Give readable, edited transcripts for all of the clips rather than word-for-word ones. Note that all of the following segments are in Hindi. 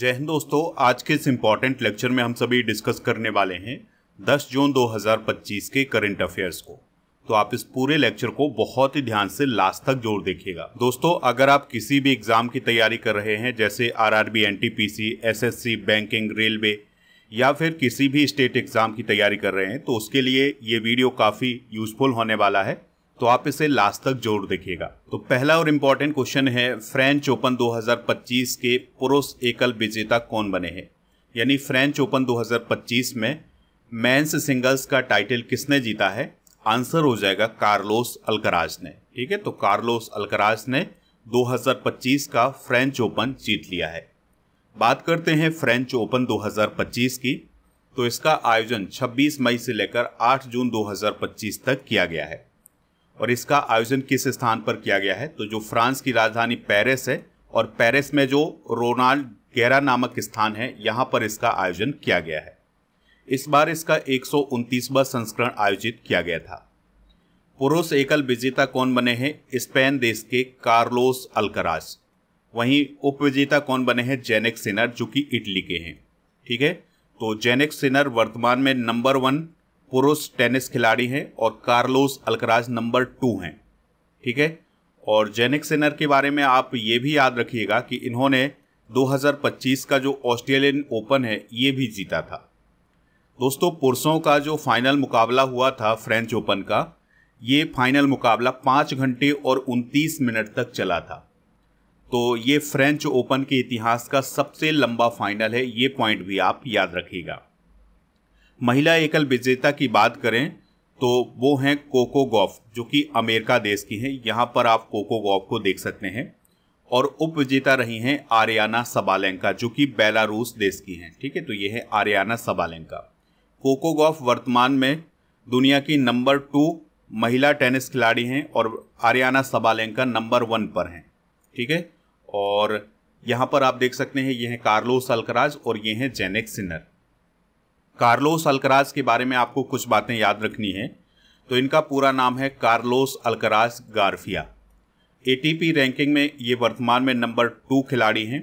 जय हिंद दोस्तों, आज के इस इम्पॉर्टेंट लेक्चर में हम सभी डिस्कस करने वाले हैं 10 जून 2025 के करंट अफेयर्स को। तो आप इस पूरे लेक्चर को बहुत ही ध्यान से लास्ट तक जरूर देखिएगा। दोस्तों, अगर आप किसी भी एग्जाम की तैयारी कर रहे हैं जैसे RRB, NTPC, SSC, banking, railway या फिर किसी भी स्टेट एग्जाम की तैयारी कर रहे हैं तो उसके लिए ये वीडियो काफ़ी यूजफुल होने वाला है, तो आप इसे लास्ट तक जरूर देखिएगा। तो पहला और इम्पॉर्टेंट क्वेश्चन है, फ्रेंच ओपन 2025 के पुरुष एकल विजेता कौन बने हैं। यानी फ्रेंच ओपन 2025 में मेंस सिंगल्स का टाइटल किसने जीता है। आंसर हो जाएगा कार्लोस अल्कराज ने। ठीक है, तो कार्लोस अल्कराज ने 2025 का फ्रेंच ओपन जीत लिया है। बात करते हैं फ्रेंच ओपन 2025 की, तो इसका आयोजन 26 मई से लेकर 8 जून 2025 तक किया गया है। और इसका आयोजन किस स्थान पर किया गया है, तो जो फ्रांस की राजधानी पेरिस है और पेरिस में जो रोनाल्ड गैरा नामक स्थान है, यहाँ पर इसका आयोजन किया गया है। इस बार इसका 129वां संस्करण आयोजित किया गया था। पुरुष एकल विजेता कौन बने हैं, स्पेन देश के कार्लोस अल्कराज। वहीं उप विजेता कौन बने हैं, जेनिक सिनर, जो कि इटली के हैं। ठीक है, तो जेनिक सिनर वर्तमान में नंबर 1 पुरुष टेनिस खिलाड़ी हैं और कार्लोस अल्कराज नंबर 2 हैं। ठीक है, और जेनिक सिनर के बारे में आप ये भी याद रखिएगा कि इन्होंने 2025 का जो ऑस्ट्रेलियन ओपन है ये भी जीता था। दोस्तों, पुरुषों का जो फाइनल मुकाबला हुआ था फ्रेंच ओपन का, ये फाइनल मुकाबला 5 घंटे और 29 मिनट तक चला था। तो ये फ्रेंच ओपन के इतिहास का सबसे लंबा फाइनल है, ये पॉइंट भी आप याद रखिएगा। महिला एकल विजेता की बात करें तो वो हैं कोको गॉफ, जो कि अमेरिका देश की हैं। यहाँ पर आप कोको गॉफ को देख सकते हैं। और उप विजेता रही हैं आरियाना सबालेंका, जो कि बेलारूस देश की हैं। ठीक है, तो ये है आरियाना सबालेंका। कोको गॉफ वर्तमान में दुनिया की नंबर 2 महिला टेनिस खिलाड़ी हैं और आरियाना सबालेंका नंबर 1 पर हैं। ठीक है, और यहाँ पर आप देख सकते हैं ये हैं कार्लोस अल्कराज और ये हैं जेनिक सिनर। कार्लोस अल्कराज के बारे में आपको कुछ बातें याद रखनी है। तो इनका पूरा नाम है Carlos Alcaraz Garfia. ATP ranking में ये वर्तमान में नंबर 2 खिलाड़ी हैं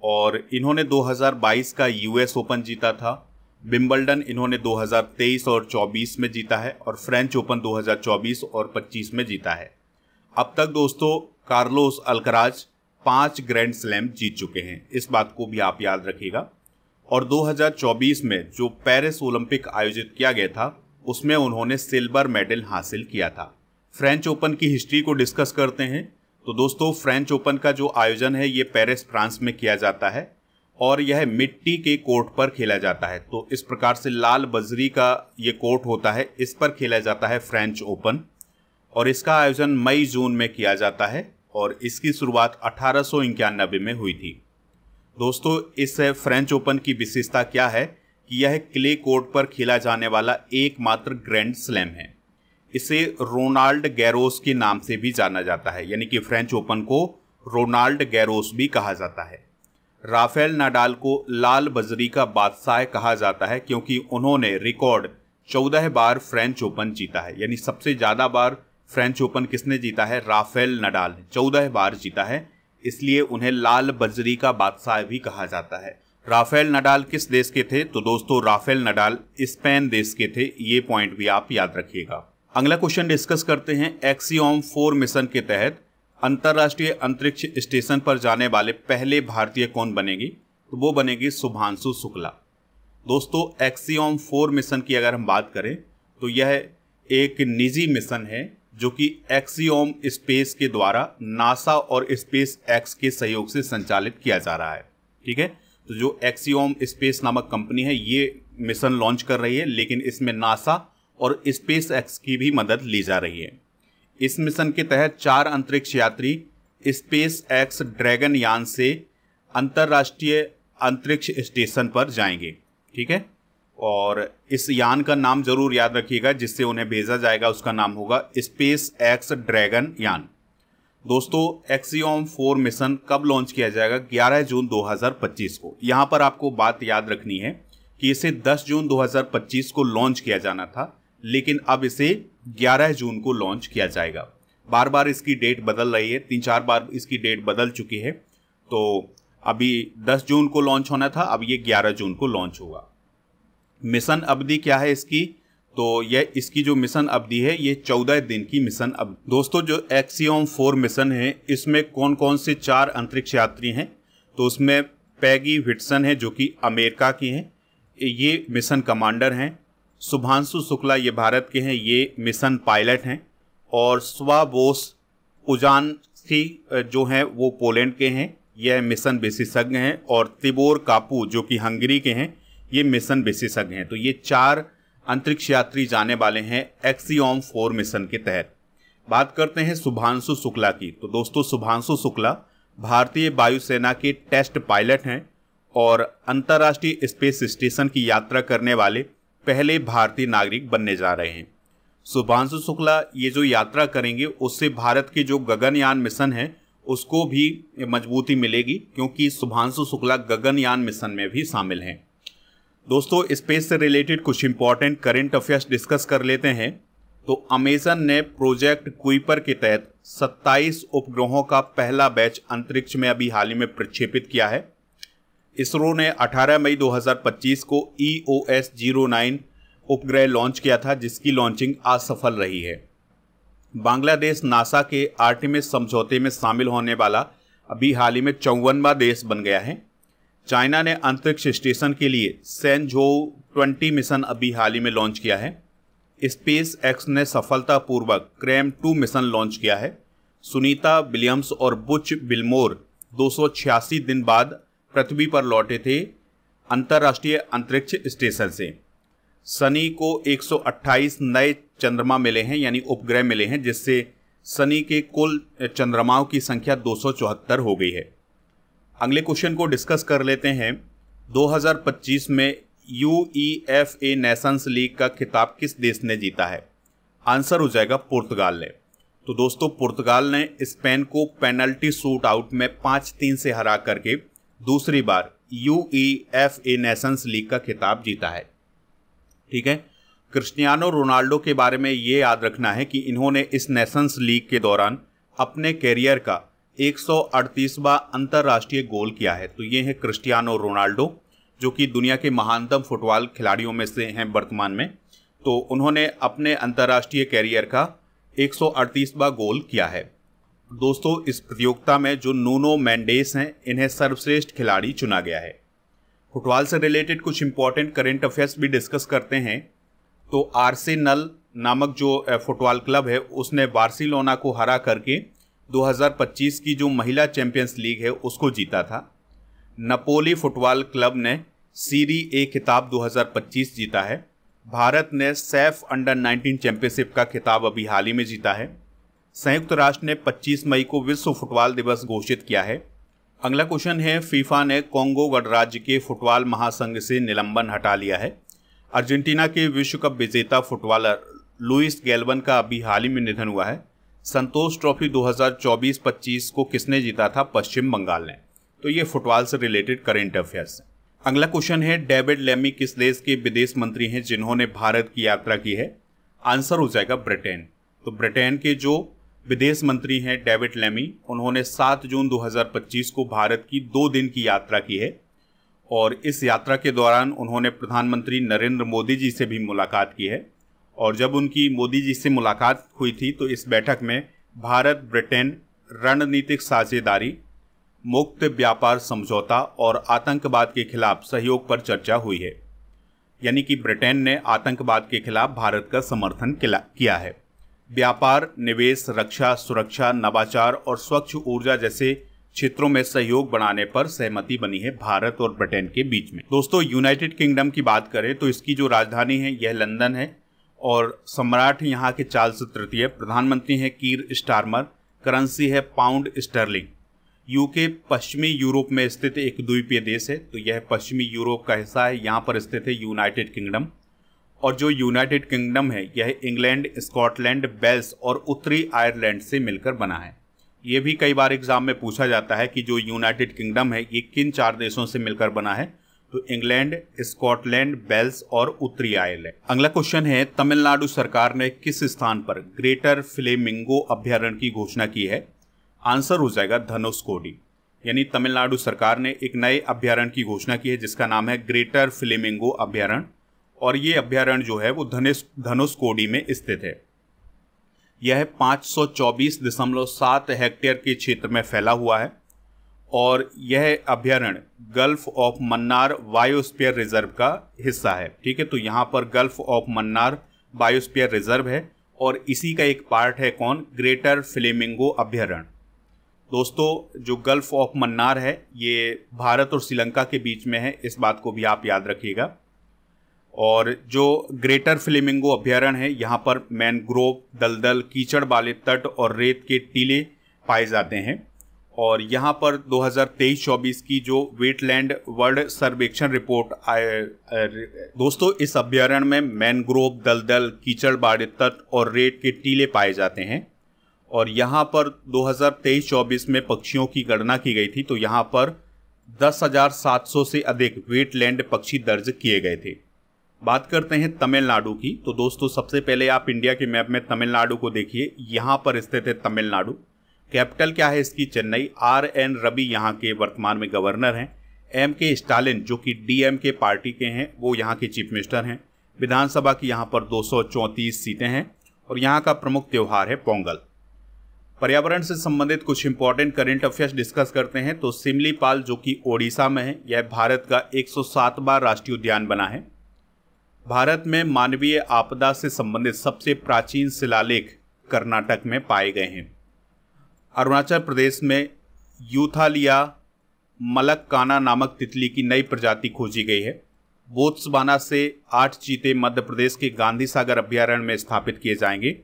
और इन्होंने 2022 का यूएस ओपन जीता था। विंबलडन इन्होंने 2023 और 24 में जीता है और फ्रेंच ओपन 2024 और 25 में जीता है। अब तक दोस्तों कार्लोस अल्कराज 5 ग्रैंड स्लैम जीत चुके हैं, इस बात को भी आप याद रखिएगा। और 2024 में जो पेरिस ओलंपिक आयोजित किया गया था उसमें उन्होंने सिल्वर मेडल हासिल किया था। फ्रेंच ओपन की हिस्ट्री को डिस्कस करते हैं। तो दोस्तों, फ्रेंच ओपन का जो आयोजन है ये पेरिस फ्रांस में किया जाता है और यह मिट्टी के कोर्ट पर खेला जाता है। तो इस प्रकार से लाल बजरी का ये कोर्ट होता है, इस पर खेला जाता है फ्रेंच ओपन। और इसका आयोजन मई जून में किया जाता है और इसकी शुरुआत 1891 में हुई थी। दोस्तों, इस फ्रेंच ओपन की विशेषता क्या है कि यह क्ले कोर्ट पर खेला जाने वाला एकमात्र ग्रैंड स्लैम है। इसे रोनाल्ड गैरोस के नाम से भी जाना जाता है, यानी कि फ्रेंच ओपन को रोनाल्ड गैरोस भी कहा जाता है। राफेल नाडाल को लाल बजरी का बादशाह कहा जाता है क्योंकि उन्होंने रिकॉर्ड 14 बार फ्रेंच ओपन जीता है। यानी सबसे ज़्यादा बार फ्रेंच ओपन किसने जीता है, राफेल नाडाल ने 14 बार जीता है, इसलिए उन्हें लाल बजरी का बादशाह भी कहा जाता है। राफेल नाडाल किस देश के थे, तो दोस्तों राफेल नाडाल स्पेन देश के थे, ये पॉइंट भी आप याद रखिएगा। अगला क्वेश्चन डिस्कस करते हैं, एक्सियोम 4 मिशन के तहत अंतर्राष्ट्रीय अंतरिक्ष स्टेशन पर जाने वाले पहले भारतीय कौन बनेगी, तो वो बनेगी शुभांशु शुक्ला। दोस्तों, एक्सियोम 4 मिशन की अगर हम बात करें तो यह एक निजी मिशन है जो कि एक्सियोम स्पेस के द्वारा नासा और स्पेस एक्स के सहयोग से संचालित किया जा रहा है। ठीक है, तो जो एक्सियोम स्पेस नामक कंपनी है ये मिशन लॉन्च कर रही है, लेकिन इसमें नासा और स्पेस एक्स की भी मदद ली जा रही है। इस मिशन के तहत 4 अंतरिक्ष यात्री स्पेस एक्स ड्रैगन यान से अंतर्राष्ट्रीय अंतरिक्ष स्टेशन पर जाएंगे। ठीक है, और इस यान का नाम जरूर याद रखिएगा जिससे उन्हें भेजा जाएगा, उसका नाम होगा स्पेस एक्स ड्रैगन यान। दोस्तों, एक्सियोम 4 मिशन कब लॉन्च किया जाएगा, 11 जून 2025 को। यहाँ पर आपको बात याद रखनी है कि इसे 10 जून 2025 को लॉन्च किया जाना था, लेकिन अब इसे 11 जून को लॉन्च किया जाएगा। बार बार इसकी डेट बदल रही है, 3-4 बार इसकी डेट बदल चुकी है। तो अभी 10 जून को लॉन्च होना था, अब ये 11 जून को लॉन्च होगा। मिशन अवधि क्या है इसकी, तो यह इसकी जो मिशन अवधि है ये 14 दिन की मिशन अवधि। दोस्तों जो एक्सियोम 4 मिशन है इसमें कौन कौन से 4 अंतरिक्ष यात्री हैं, तो उसमें पैगी व्हिटसन है जो कि अमेरिका की हैं, ये मिशन कमांडर हैं। शुभांशु शुक्ला ये भारत के हैं, ये मिशन पायलट हैं। और स्वाबोस उजानस्की जो हैं वो पोलैंड के हैं, यह मिशन विशेषज्ञ हैं। और तिबोर कापू जो कि हंगरी के हैं, ये मिशन विशेषज्ञ हैं। तो ये 4 अंतरिक्ष यात्री जाने वाले हैं एक्सियोम 4 मिशन के तहत। बात करते हैं शुभांशु शुक्ला की। तो दोस्तों शुभांशु शुक्ला भारतीय वायुसेना के टेस्ट पायलट हैं और अंतर्राष्ट्रीय स्पेस स्टेशन की यात्रा करने वाले पहले भारतीय नागरिक बनने जा रहे हैं। शुभांशु शुक्ला ये जो यात्रा करेंगे उससे भारत के जो गगनयान मिशन है उसको भी मजबूती मिलेगी, क्योंकि शुभांशु शुक्ला गगनयान मिशन में भी शामिल हैं। दोस्तों स्पेस से रिलेटेड कुछ इंपॉर्टेंट करंट अफेयर्स डिस्कस कर लेते हैं। तो अमेजन ने प्रोजेक्ट कुइपर के तहत 27 उपग्रहों का पहला बैच अंतरिक्ष में अभी हाल ही में प्रक्षेपित किया है। इसरो ने 18 मई 2025 को EOS 09 उपग्रह लॉन्च किया था, जिसकी लॉन्चिंग असफल रही है। बांग्लादेश नासा के आर्टेमिस समझौते में शामिल होने वाला अभी हाल ही में 54वां देश बन गया है। चाइना ने अंतरिक्ष स्टेशन के लिए सेंझोउ 20 मिशन अभी हाल ही में लॉन्च किया है। स्पेस एक्स ने सफलतापूर्वक क्रैम 2 मिशन लॉन्च किया है। सुनीता विलियम्स और बुच विल्मोर 286 दिन बाद पृथ्वी पर लौटे थे अंतर्राष्ट्रीय अंतरिक्ष स्टेशन से। शनि को 128 नए चंद्रमा मिले हैं, यानी उपग्रह मिले हैं, जिससे शनि के कुल चंद्रमाओं की संख्या 274 हो गई है। अगले क्वेश्चन को डिस्कस कर लेते हैं। 2025 में UEFA नेशंस लीग का खिताब किस देश ने जीता है? आंसर हो जाएगा पुर्तगाल ने। तो दोस्तों पुर्तगाल ने स्पेन को पेनल्टी शूट आउट में 5-3 से हरा करके दूसरी बार UEFA नेशंस लीग का खिताब जीता है। ठीक है, क्रिस्टियानो रोनाल्डो के बारे में ये याद रखना है कि इन्होंने इस नेशंस लीग के दौरान अपने कैरियर का 138वां अंतर्राष्ट्रीय गोल किया है। तो ये है क्रिस्टियानो रोनाल्डो, जो कि दुनिया के महानतम फुटबॉल खिलाड़ियों में से हैं वर्तमान में। तो उन्होंने अपने अंतर्राष्ट्रीय कैरियर का 138वां गोल किया है। दोस्तों इस प्रतियोगिता में जो नूनो मेंडेस हैं, इन्हें सर्वश्रेष्ठ खिलाड़ी चुना गया है। फुटबॉल से रिलेटेड कुछ इंपॉर्टेंट करंट अफेयर्स भी डिस्कस करते हैं। तो आर्सेनल नामक जो फुटबॉल क्लब है उसने बार्सिलोना को हरा करके 2025 की जो महिला चैंपियंस लीग है उसको जीता था। नपोली फुटबॉल क्लब ने सीरी ए खिताब 2025 जीता है। भारत ने सैफ अंडर 19 चैंपियनशिप का खिताब अभी हाल ही में जीता है। संयुक्त राष्ट्र ने 25 मई को विश्व फुटबॉल दिवस घोषित किया है। अगला क्वेश्चन है, फीफा ने कोंगो गणराज्य के फुटबॉल महासंघ से निलंबन हटा लिया है। अर्जेंटीना के विश्व कप विजेता फुटबॉलर लुइस गैल्वन का अभी हाल ही में निधन हुआ है। संतोष ट्रॉफी 2024-25 को किसने जीता था? पश्चिम बंगाल ने। तो ये फुटबॉल से रिलेटेड करेंट अफेयर्स हैं। अगला क्वेश्चन है, डेविड लेमी किस देश के विदेश मंत्री हैं जिन्होंने भारत की यात्रा की है? आंसर हो जाएगा ब्रिटेन। तो ब्रिटेन के जो विदेश मंत्री हैं डेविड लेमी, उन्होंने 7 जून 2025 को भारत की 2 दिन की यात्रा की है और इस यात्रा के दौरान उन्होंने प्रधानमंत्री नरेंद्र मोदी जी से भी मुलाकात की है। और जब उनकी मोदी जी से मुलाकात हुई थी तो इस बैठक में भारत ब्रिटेन रणनीतिक साझेदारी, मुक्त व्यापार समझौता और आतंकवाद के खिलाफ सहयोग पर चर्चा हुई है। यानी कि ब्रिटेन ने आतंकवाद के खिलाफ भारत का समर्थन किया है। व्यापार, निवेश, रक्षा, सुरक्षा, नवाचार और स्वच्छ ऊर्जा जैसे क्षेत्रों में सहयोग बढ़ाने पर सहमति बनी है भारत और ब्रिटेन के बीच में। दोस्तों यूनाइटेड किंगडम की बात करें तो इसकी जो राजधानी है यह लंदन है और सम्राट यहाँ के चार्ल्स तृतीय, प्रधानमंत्री हैं कीर स्टारमर, करेंसी है पाउंड स्टर्लिंग। यूके पश्चिमी यूरोप में स्थित एक द्वीपीय देश है, तो यह पश्चिमी यूरोप का हिस्सा है। यहाँ पर स्थित है यूनाइटेड किंगडम। और जो यूनाइटेड किंगडम है यह इंग्लैंड, स्कॉटलैंड, वेल्स और उत्तरी आयरलैंड से मिलकर बना है। ये भी कई बार एग्जाम में पूछा जाता है कि जो यूनाइटेड किंगडम है ये किन 4 देशों से मिलकर बना है? तो इंग्लैंड, स्कॉटलैंड, वेल्स और उत्तरी आयरलैंड। अगला क्वेश्चन है, तमिलनाडु सरकार ने किस स्थान पर ग्रेटर फ्लेमिंगो अभ्यारण्य की घोषणा की है? आंसर हो जाएगा धनुषकोडी। यानी तमिलनाडु सरकार ने एक नए अभ्यारण्य की घोषणा की है जिसका नाम है ग्रेटर फ्लेमिंगो अभ्यारण्य, और ये अभ्यारण्य जो है वो धनुषकोडी में स्थित है। यह 524.7 हेक्टेयर के क्षेत्र में फैला हुआ है और यह अभ्यारण्य gulf of Mannar biosphere reserve का हिस्सा है। ठीक है, तो यहाँ पर gulf of Mannar biosphere reserve है और इसी का एक पार्ट है कौन, ग्रेटर फ्लेमिंगो अभ्यारण्य। दोस्तों जो गल्फ ऑफ मन्नार है ये भारत और श्रीलंका के बीच में है, इस बात को भी आप याद रखिएगा। और जो ग्रेटर फ्लेमिंगो अभ्यारण्य है यहाँ पर मैनग्रोव, दलदल, कीचड़ वाले तट और रेत के टीले पाए जाते हैं। और यहाँ पर 2023-24 की जो वेटलैंड वर्ल्ड सर्वेक्षण रिपोर्ट दोस्तों इस अभ्यारण्य में मैनग्रोव, दलदल, कीचड़ वाले तट और रेत के टीले पाए जाते हैं। और यहाँ पर 2023-24 में पक्षियों की गणना की गई थी तो यहाँ पर 10,700 से अधिक वेटलैंड पक्षी दर्ज किए गए थे। बात करते हैं तमिलनाडु की, तो दोस्तों सबसे पहले आप इंडिया के मैप में तमिलनाडु को देखिए, यहाँ पर स्थित है तमिलनाडु। कैपिटल क्या है इसकी, चेन्नई। RN रवि यहाँ के वर्तमान में गवर्नर हैं। MK स्टालिन जो कि DMK पार्टी के हैं वो यहाँ के चीफ मिनिस्टर हैं। विधानसभा की यहाँ पर 234 सीटें हैं और यहाँ का प्रमुख त्यौहार है पोंगल। पर्यावरण से संबंधित कुछ इंपॉर्टेंट करंट अफेयर्स डिस्कस करते हैं। तो सिमलीपाल जो कि ओडिशा में है, यह भारत का 107वां राष्ट्रीय उद्यान बना है। भारत में मानवीय आपदा से संबंधित सबसे प्राचीन शिलालेख कर्नाटक में पाए गए हैं। अरुणाचल प्रदेश में यूथालिया मलक्काना नामक तितली की नई प्रजाति खोजी गई है। बोत्सवाना से 8 चीते मध्य प्रदेश के गांधी सागर अभ्यारण्य में स्थापित किए जाएंगे।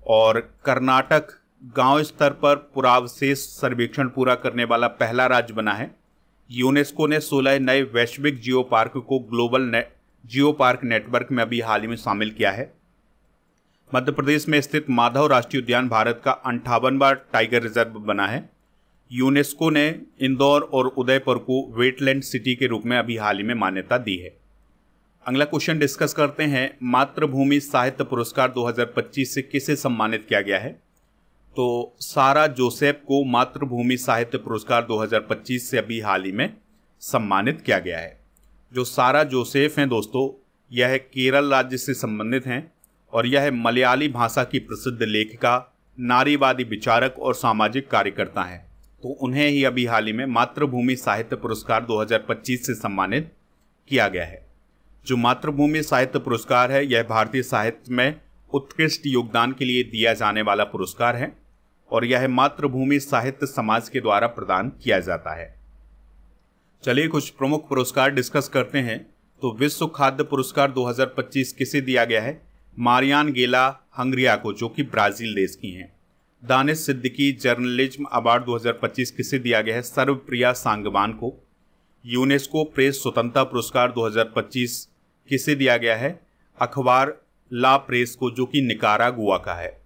और कर्नाटक गांव स्तर पर पुरावशेष सर्वेक्षण पूरा करने वाला पहला राज्य बना है। यूनेस्को ने 16 नए वैश्विक जियो पार्क को ग्लोबल जियो पार्क नेटवर्क में अभी हाल ही में शामिल किया है। मध्य प्रदेश में स्थित माधव राष्ट्रीय उद्यान भारत का 58वां टाइगर रिजर्व बना है। यूनेस्को ने इंदौर और उदयपुर को वेटलैंड सिटी के रूप में अभी हाल ही में मान्यता दी है। अगला क्वेश्चन डिस्कस करते हैं, मातृभूमि साहित्य पुरस्कार 2025 से किसे सम्मानित किया गया है। तो सारा जोसेफ को मातृभूमि साहित्य पुरस्कार 2025 से अभी हाल ही में सम्मानित किया गया है। जो सारा जोसेफ हैं दोस्तों, यह केरल राज्य से संबंधित हैं और यह मलयाली भाषा की प्रसिद्ध लेखिका, नारीवादी विचारक और सामाजिक कार्यकर्ता हैं। तो उन्हें ही अभी हाल ही में मातृभूमि साहित्य पुरस्कार 2025 से सम्मानित किया गया है। जो मातृभूमि साहित्य पुरस्कार है यह भारतीय साहित्य में उत्कृष्ट योगदान के लिए दिया जाने वाला पुरस्कार है और यह मातृभूमि साहित्य समाज के द्वारा प्रदान किया जाता है। चलिए कुछ प्रमुख पुरस्कार डिस्कस करते हैं। तो विश्व खाद्य पुरस्कार 2025 किसे दिया गया है, मारियान गेला हंगरिया को जो कि ब्राजील देश की हैं। दानिश सिद्दीकी जर्नलिज्म अवार्ड 2025 किसे दिया गया है, सर्वप्रिया सांगवान को। यूनेस्को प्रेस स्वतंत्रता पुरस्कार 2025 किसे दिया गया है, अखबार ला प्रेस को जो कि निकारागुआ का है।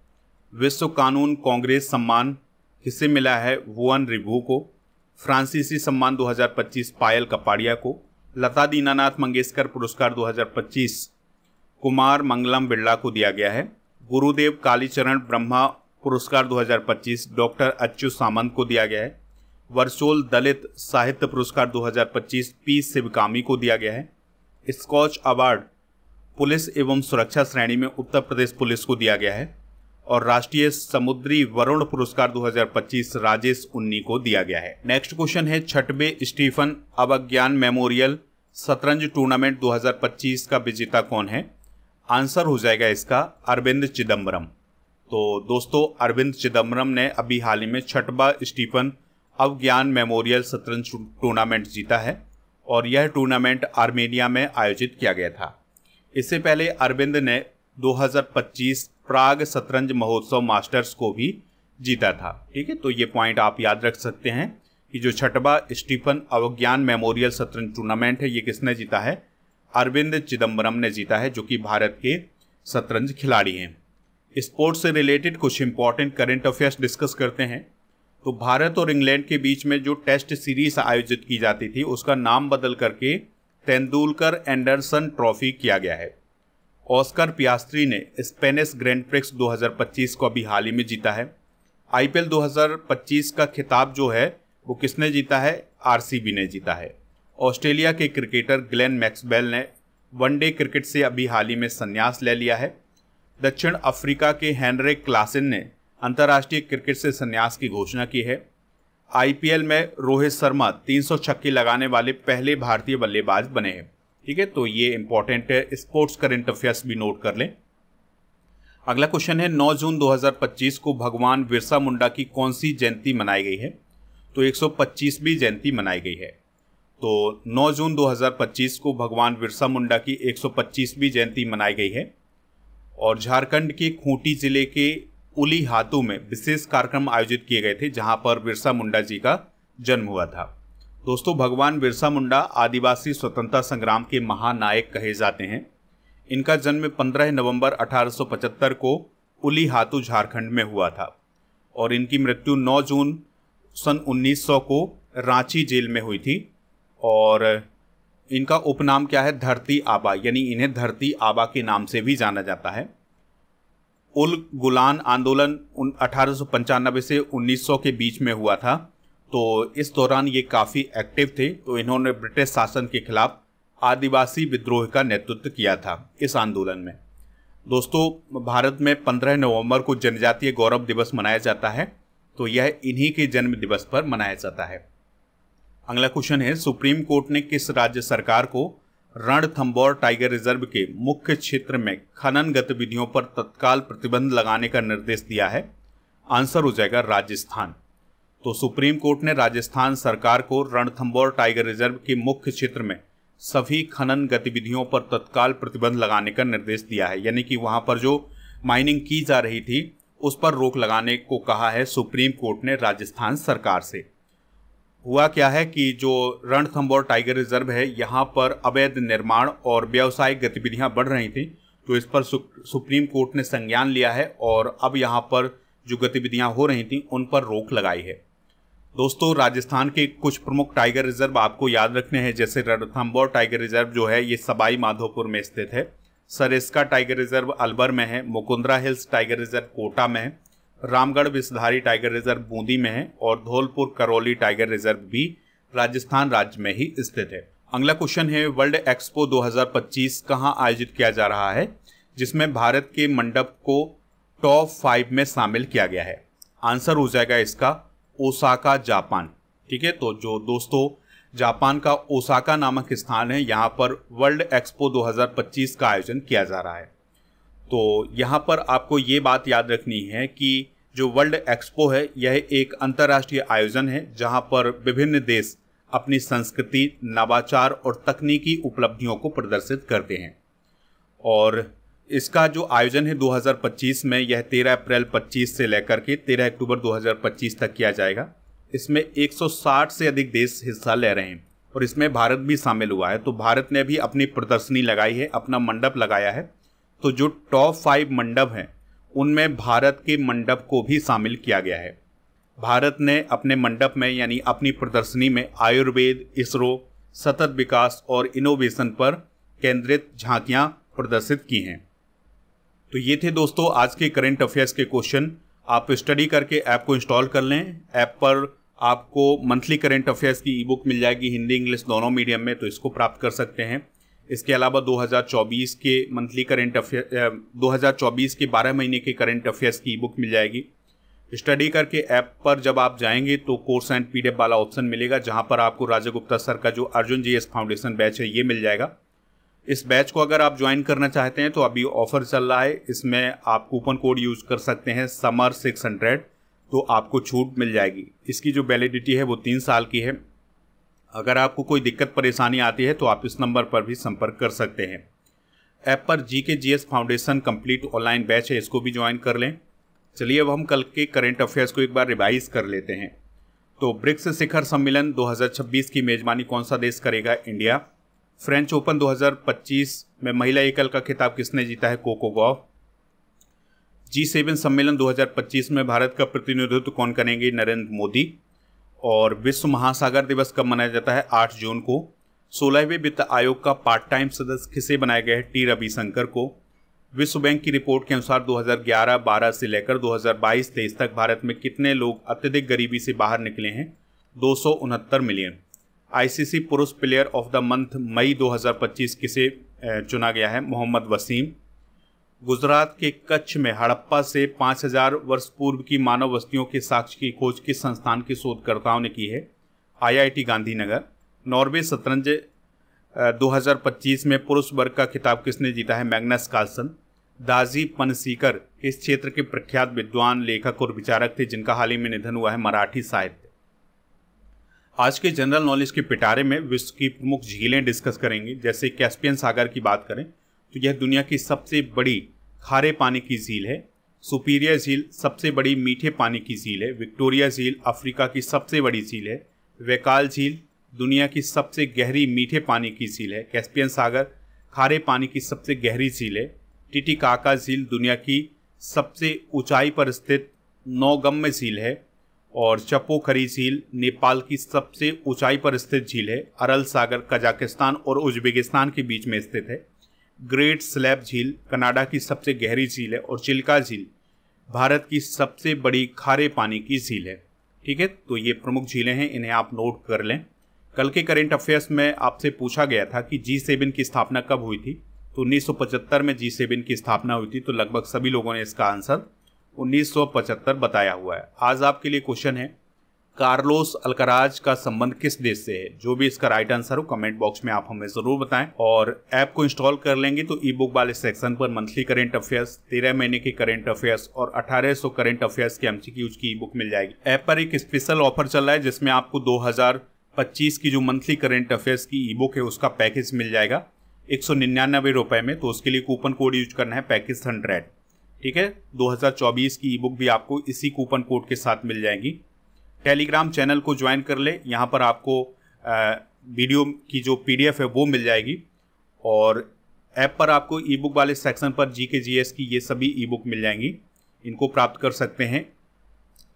विश्व कानून कांग्रेस सम्मान किसे मिला है, वुअन रिभू को। फ्रांसीसी सम्मान 2025 पायल कपाड़िया को। लता दीनानाथ मंगेशकर पुरस्कार 2025 कुमार मंगलम बिरला को दिया गया है। गुरुदेव कालीचरण ब्रह्मा पुरस्कार 2025 डॉक्टर अच्युत सामंत को दिया गया है। वर्चोल दलित साहित्य पुरस्कार 2025 पी शिवकामी को दिया गया है। स्कॉच अवार्ड पुलिस एवं सुरक्षा श्रेणी में उत्तर प्रदेश पुलिस को दिया गया है और राष्ट्रीय समुद्री वरुण पुरस्कार 2025 राजेश उन्नी को दिया गया है। नेक्स्ट क्वेश्चन है, 6वें स्टीफन अवज्ञान मेमोरियल शतरंज टूर्नामेंट 2025 का विजेता कौन है। आंसर हो जाएगा इसका अरविंद चिदम्बरम। तो दोस्तों अरविंद चिदम्बरम ने अभी हाल ही में 6वां स्टीफन अवज्ञान मेमोरियल शतरंज टूर्नामेंट जीता है और यह टूर्नामेंट आर्मेनिया में आयोजित किया गया था। इससे पहले अरविंद ने 2025 प्राग शतरंज महोत्सव मास्टर्स को भी जीता था। ठीक है, तो ये पॉइंट आप याद रख सकते हैं कि जो 6वां स्टीफन अवज्ञान मेमोरियल शतरंज टूर्नामेंट है ये किसने जीता है, अरविंद चिदम्बरम ने जीता है जो कि भारत के शतरंज खिलाड़ी हैं। स्पोर्ट्स से रिलेटेड कुछ इंपॉर्टेंट करंट अफेयर्स डिस्कस करते हैं। तो भारत और इंग्लैंड के बीच में जो टेस्ट सीरीज आयोजित की जाती थी उसका नाम बदल करके तेंदुलकर एंडरसन ट्रॉफी किया गया है। ऑस्कर पियास्ट्री ने स्पेनिश ग्रैंड प्रिक्स 2025 को अभी हाल ही में जीता है। IPL 2025 का खिताब जो है वो किसने जीता है? आरसीबी ने जीता है। ऑस्ट्रेलिया के क्रिकेटर ग्लेन मैक्सवेल ने वनडे क्रिकेट से अभी हाल ही में संन्यास ले लिया है। दक्षिण अफ्रीका के हेनरिक क्लासन ने अंतर्राष्ट्रीय क्रिकेट से संन्यास की घोषणा की है। आईपीएल में रोहित शर्मा 300 छक्के लगाने वाले पहले भारतीय बल्लेबाज बने हैं। ठीक है, तो ये इंपॉर्टेंट है, स्पोर्ट्स करंट अफेयर्स भी नोट कर लें। अगला क्वेश्चन है 9 जून 2025 को भगवान बिरसा मुंडा की कौन सी जयंती मनाई गई है? तो 125वीं जयंती मनाई गई है। तो 9 जून 2025 को भगवान बिरसा मुंडा की 125वीं जयंती मनाई गई है। और झारखंड के खूंटी जिले के उली हातू में विशेष कार्यक्रम आयोजित किए गए थे, जहां पर बिरसा मुंडा जी का जन्म हुआ था। दोस्तों, भगवान बिरसा मुंडा आदिवासी स्वतंत्रता संग्राम के महानायक कहे जाते हैं। इनका जन्म 15 नवंबर 1875 को उली हातू झारखंड में हुआ था और इनकी मृत्यु 9 जून सन 1900 को रांची जेल में हुई थी। और इनका उपनाम क्या है? धरती आबा, यानी इन्हें धरती आबा के नाम से भी जाना जाता है। उल गुलान आंदोलन 1895 से 1900 के बीच में हुआ था, तो इस दौरान ये काफ़ी एक्टिव थे। तो इन्होंने ब्रिटिश शासन के खिलाफ आदिवासी विद्रोह का नेतृत्व किया था इस आंदोलन में। दोस्तों, भारत में 15 नवंबर को जनजातीय गौरव दिवस मनाया जाता है, तो यह इन्हीं के जन्म दिवस पर मनाया जाता है। अगला क्वेश्चन है सुप्रीम कोर्ट ने किस राज्य सरकार को रणथंभौर टाइगर रिजर्व के मुख्य क्षेत्र में खनन गतिविधियों पर तत्काल प्रतिबंध लगाने का निर्देश दिया है? आंसर हो जाएगा राजस्थान। तो सुप्रीम कोर्ट ने राजस्थान सरकार को रणथंभौर टाइगर रिजर्व के मुख्य क्षेत्र में सभी खनन गतिविधियों पर तत्काल प्रतिबंध लगाने का निर्देश दिया है, यानी कि वहां पर जो माइनिंग की जा रही थी उस पर रोक लगाने को कहा है सुप्रीम कोर्ट ने राजस्थान सरकार से। हुआ क्या है कि जो रणथंभौर टाइगर रिजर्व है, यहाँ पर अवैध निर्माण और व्यावसायिक गतिविधियाँ बढ़ रही थी, तो इस पर सुप्रीम कोर्ट ने संज्ञान लिया है और अब यहाँ पर जो गतिविधियाँ हो रही थी उन पर रोक लगाई है। दोस्तों, राजस्थान के कुछ प्रमुख टाइगर रिजर्व आपको याद रखने हैं, जैसे रणथंभौर टाइगर रिजर्व जो है ये सवाई माधोपुर में स्थित है, सरिस्का टाइगर रिजर्व अलवर में है, Mukundra hills tiger reserve Kota में है, रामगढ़ विषधारी टाइगर रिजर्व बूंदी में है और धौलपुर करौली टाइगर रिजर्व भी राजस्थान राज्य में ही स्थित है। अगला क्वेश्चन है वर्ल्ड एक्सपो 2025 कहाँ आयोजित किया जा रहा है, जिसमें भारत के मंडप को टॉप 5 में शामिल किया गया है? आंसर हो जाएगा इसका ओसाका, जापान। ठीक है, तो जो दोस्तों जापान का ओसाका नामक स्थान है, यहाँ पर वर्ल्ड एक्सपो 2025 का आयोजन किया जा रहा है। तो यहाँ पर आपको ये बात याद रखनी है कि जो वर्ल्ड एक्सपो है यह एक अंतर्राष्ट्रीय आयोजन है, जहाँ पर विभिन्न देश अपनी संस्कृति, नवाचार और तकनीकी उपलब्धियों को प्रदर्शित करते हैं। और इसका जो आयोजन है 2025 में, यह 13 अप्रैल 25 से लेकर के 13 अक्टूबर 2025 तक किया जाएगा। इसमें 160 से अधिक देश हिस्सा ले रहे हैं और इसमें भारत भी शामिल हुआ है। तो भारत ने भी अपनी प्रदर्शनी लगाई है, अपना मंडप लगाया है। तो जो टॉप 5 मंडप हैं उनमें भारत के मंडप को भी शामिल किया गया है। भारत ने अपने मंडप में यानी अपनी प्रदर्शनी में आयुर्वेद, इसरो, सतत विकास और इनोवेशन पर केंद्रित झांकियां प्रदर्शित की हैं। तो ये थे दोस्तों आज के करंट अफेयर्स के क्वेश्चन। आप स्टडी करके ऐप को इंस्टॉल कर लें। ऐप पर आपको मंथली करंट अफेयर्स की ई बुक मिल जाएगी, हिंदी इंग्लिश दोनों मीडियम में, तो इसको प्राप्त कर सकते हैं। इसके अलावा 2024 के मंथली करंट अफेयर 2024 के 12 महीने के करंट अफेयर्स की ई बुक मिल जाएगी। स्टडी करके ऐप पर जब आप जाएंगे तो कोर्स एंड पीडीएफ वाला ऑप्शन मिलेगा, जहां पर आपको राजा गुप्ता सर का जो अर्जुन जीएस फाउंडेशन बैच है ये मिल जाएगा। इस बैच को अगर आप ज्वाइन करना चाहते हैं तो अभी ऑफर चल रहा है, इसमें आप कूपन कोड यूज कर सकते हैं समर 600, तो आपको छूट मिल जाएगी। इसकी जो वैलिडिटी है वो 3 साल की है। अगर आपको कोई दिक्कत परेशानी आती है तो आप इस नंबर पर भी संपर्क कर सकते हैं। ऐप पर GK GS foundation complete online batch है, इसको भी ज्वाइन कर लें। चलिए अब हम कल के करंट अफेयर्स को एक बार रिवाइज कर लेते हैं। तो ब्रिक्स शिखर सम्मेलन 2026 की मेजबानी कौन सा देश करेगा? इंडिया। फ्रेंच ओपन 2025 में महिला एकल का खिताब किसने जीता है? Coco Gauff. G7 सम्मेलन 2025 में भारत का प्रतिनिधित्व कौन करेंगे? नरेंद्र मोदी। और विश्व महासागर दिवस कब मनाया जाता है? 8 जून को। 16वें वित्त आयोग का पार्ट टाइम सदस्य किसे बनाया गया है? टी रविशंकर को। विश्व बैंक की रिपोर्ट के अनुसार 2011-12 से लेकर 2022-23 तक भारत में कितने लोग अत्यधिक गरीबी से बाहर निकले हैं? 269 मिलियन। आईसीसी पुरुष प्लेयर ऑफ द मंथ मई 2025 किसे चुना गया है? मोहम्मद वसीम। गुजरात के कच्छ में हड़प्पा से 5000 वर्ष पूर्व की मानव बस्तियों के साक्ष्य की खोज किस संस्थान के शोधकर्ताओं ने की है? आईआईटी गांधीनगर। नॉर्वे शतरंज 2025 में पुरुष वर्ग का खिताब किसने जीता है? Magnus Carlsen. दाजी पनसीकर इस क्षेत्र के प्रख्यात विद्वान, लेखक और विचारक थे जिनका हाल ही में निधन हुआ है? मराठी साहित्य। आज के जनरल नॉलेज के पिटारे में विश्व की प्रमुख झीलें डिस्कस करेंगे। जैसे कैस्पियन सागर की बात करें तो यह दुनिया की सबसे बड़ी खारे पानी की झील है। सुपीरियर झील सबसे बड़ी मीठे पानी की झील है। विक्टोरिया झील अफ्रीका की सबसे बड़ी झील है। वेकाल झील दुनिया की सबसे गहरी मीठे पानी की झील है। कैस्पियन सागर खारे पानी की सबसे गहरी झील है। टिटिकाका झील दुनिया की सबसे ऊंचाई पर स्थित नौगम्य झील है। और चपोखरी झील नेपाल की सबसे ऊंचाई पर स्थित झील है। अरल सागर कजाकिस्तान और उज्बेकिस्तान के बीच में स्थित है। ग्रेट स्लैब झील कनाडा की सबसे गहरी झील है। और चिल्का झील भारत की सबसे बड़ी खारे पानी की झील है। ठीक है, तो ये प्रमुख झीलें हैं, इन्हें आप नोट कर लें। कल के करेंट अफेयर्स में आपसे पूछा गया था कि G7 की स्थापना कब हुई थी? तो 1975 में G7 की स्थापना हुई थी। तो लगभग सभी लोगों ने इसका आंसर 1975 बताया हुआ है। आज आपके लिए क्वेश्चन है, कार्लोस अल्काराज का संबंध किस देश से है? जो भी इसका राइट आंसर हो कमेंट बॉक्स में आप हमें जरूर बताएं। और ऐप को इंस्टॉल कर लेंगे तो ई बुक वाले सेक्शन पर मंथली करेंट अफेयर्स, 13 महीने के करेंट अफेयर्स और 1800 करेंट अफेयर्स के MCQs की ई बुक मिल जाएगी। ऐप पर एक स्पेशल ऑफर चल रहा है जिसमें आपको 2025 की जो मंथली करेंट अफेयर्स की ई बुक है उसका पैकेज मिल जाएगा 199 रुपए में। तो उसके लिए कूपन कोड यूज करना है पैकेज 100। ठीक है, 2024 की ई बुक भी आपको इसी कूपन कोड के साथ मिल जाएगी। टेलीग्राम चैनल को ज्वाइन कर ले, यहाँ पर आपको वीडियो की जो PDF है वो मिल जाएगी। और ऐप पर आपको ई बुक वाले सेक्शन पर GK GS की ये सभी ई बुक मिल जाएंगी, इनको प्राप्त कर सकते हैं।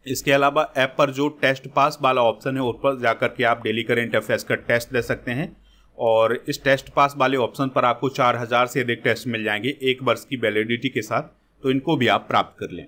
इसके अलावा ऐप पर जो टेस्ट पास वाला ऑप्शन है उस पर जाकर के आप डेली करेंट अफेयर्स का टेस्ट दे सकते हैं। और इस टेस्ट पास वाले ऑप्शन पर आपको 4000 से अधिक टेस्ट मिल जाएंगे 1 वर्ष की वैलिडिटी के साथ। तो इनको भी आप प्राप्त कर लें।